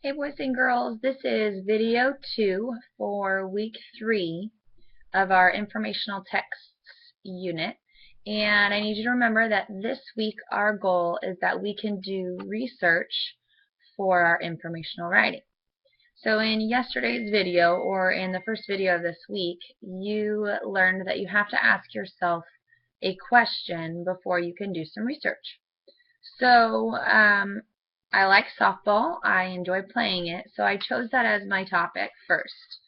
Hey boys and girls, this is video 2 for week 3 of our informational texts unit. And I need you to remember that this week our goal is that we can do research for our informational writing. So in yesterday's video, or in the first video of this week, you learned that you have to ask yourself a question before you can do some research. So I like softball. I enjoy playing it, so I chose that as my topic first.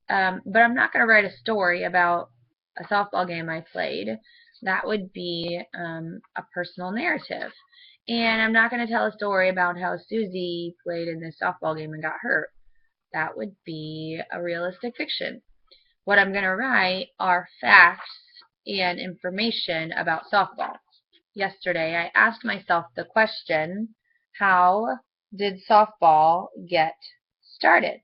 But I'm not going to write a story about a softball game I played. That would be a personal narrative. And I'm not going to tell a story about how Susie played in this softball game and got hurt. That would be a realistic fiction. What I'm going to write are facts and information about softball. Yesterday, I asked myself the question, how did softball get started?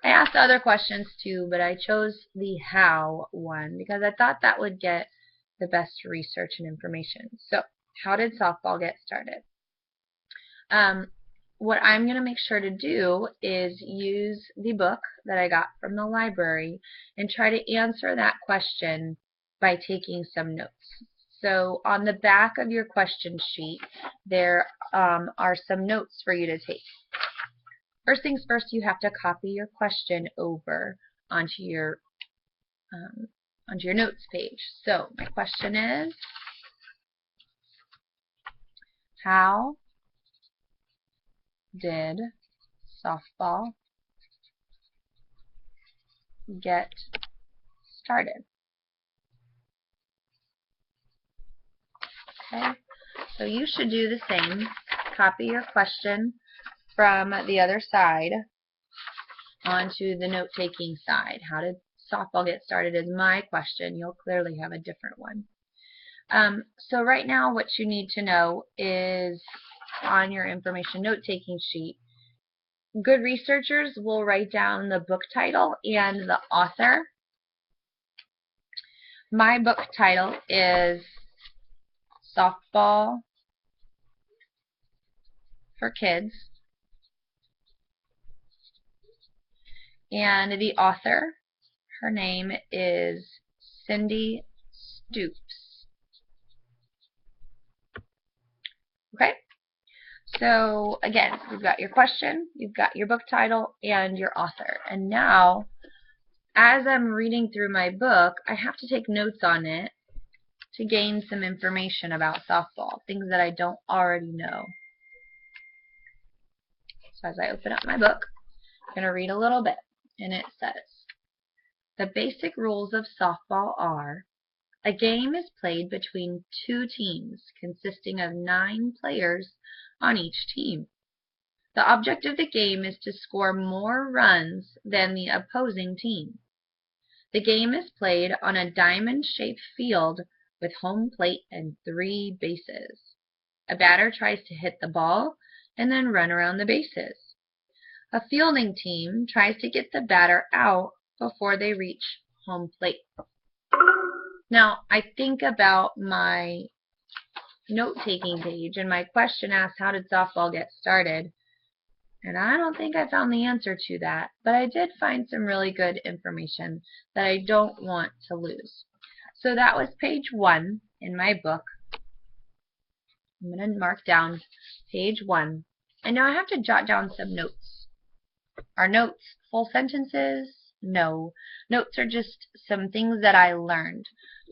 I asked other questions too, but I chose the how one because I thought that would get the best research and information. So, how did softball get started? What I'm going to make sure to do is use the book that I got from the library and try to answer that question by taking some notes. So on the back of your question sheet, there are some notes for you to take. First things first, you have to copy your question over onto your notes page. So my question is, how did softball get started? Okay, so you should do the same. Copy your question from the other side onto the note-taking side. How did softball get started is my question. You'll clearly have a different one. So right now what you need to know is on your information note-taking sheet, good researchers will write down the book title and the author. My book title is Softball for Kids, and the author, her name is Cindy Stoops. Okay, so again, you've got your question, you've got your book title, and your author. And now, as I'm reading through my book, I have to take notes on it to gain some information about softball, things that I don't already know. So as I open up my book, I'm going to read a little bit, and it says, the basic rules of softball are, a game is played between two teams consisting of 9 players on each team. The object of the game is to score more runs than the opposing team. The game is played on a diamond-shaped field with home plate and 3 bases. A batter tries to hit the ball and then run around the bases. A fielding team tries to get the batter out before they reach home plate. Now, I think about my note-taking page, and my question asks, how did softball get started? And I don't think I found the answer to that, but I did find some really good information that I don't want to lose. So that was page 1 in my book. I'm going to mark down page 1. And now I have to jot down some notes. Are notes full sentences? No. Notes are just some things that I learned.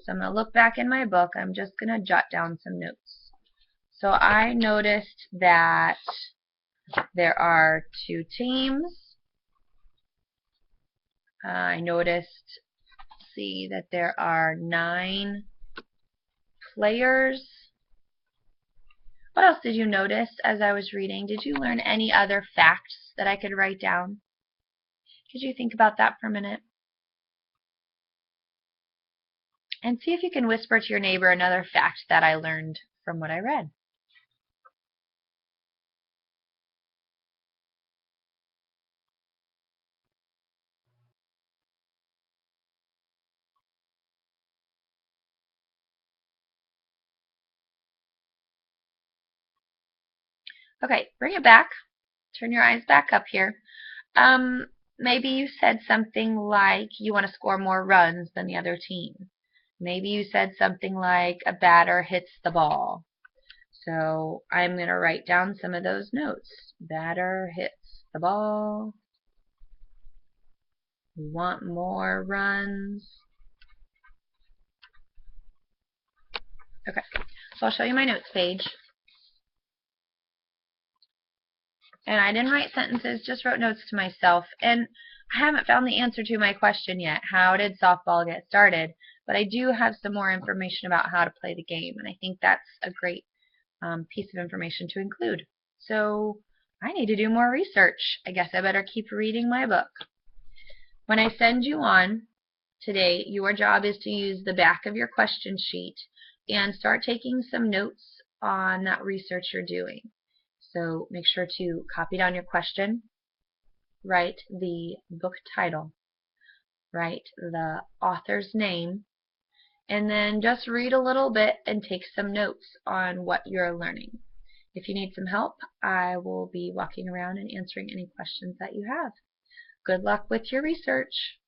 So I'm going to look back in my book. I'm just going to jot down some notes. So I noticed that there are 2 teams. I noticed, see, that there are 9 players. What else did you notice as I was reading? Did you learn any other facts that I could write down? Could you think about that for a minute? And see if you can whisper to your neighbor another fact that I learned from what I read. Okay, bring it back. turn your eyes back up here. Maybe you said something like you want to score more runs than the other team. Maybe you said something like a batter hits the ball. So I'm going to write down some of those notes. Batter hits the ball. We want more runs. Okay, so I'll show you my notes page. And I didn't write sentences, just wrote notes to myself. And I haven't found the answer to my question yet. How did softball get started? But I do have some more information about how to play the game. And I think that's a great piece of information to include. So I need to do more research. I guess I better keep reading my book. When I send you on today, your job is to use the back of your question sheet and start taking some notes on that research you're doing. So make sure to copy down your question, write the book title, write the author's name, and then just read a little bit and take some notes on what you're learning. If you need some help, I will be walking around and answering any questions that you have. Good luck with your research.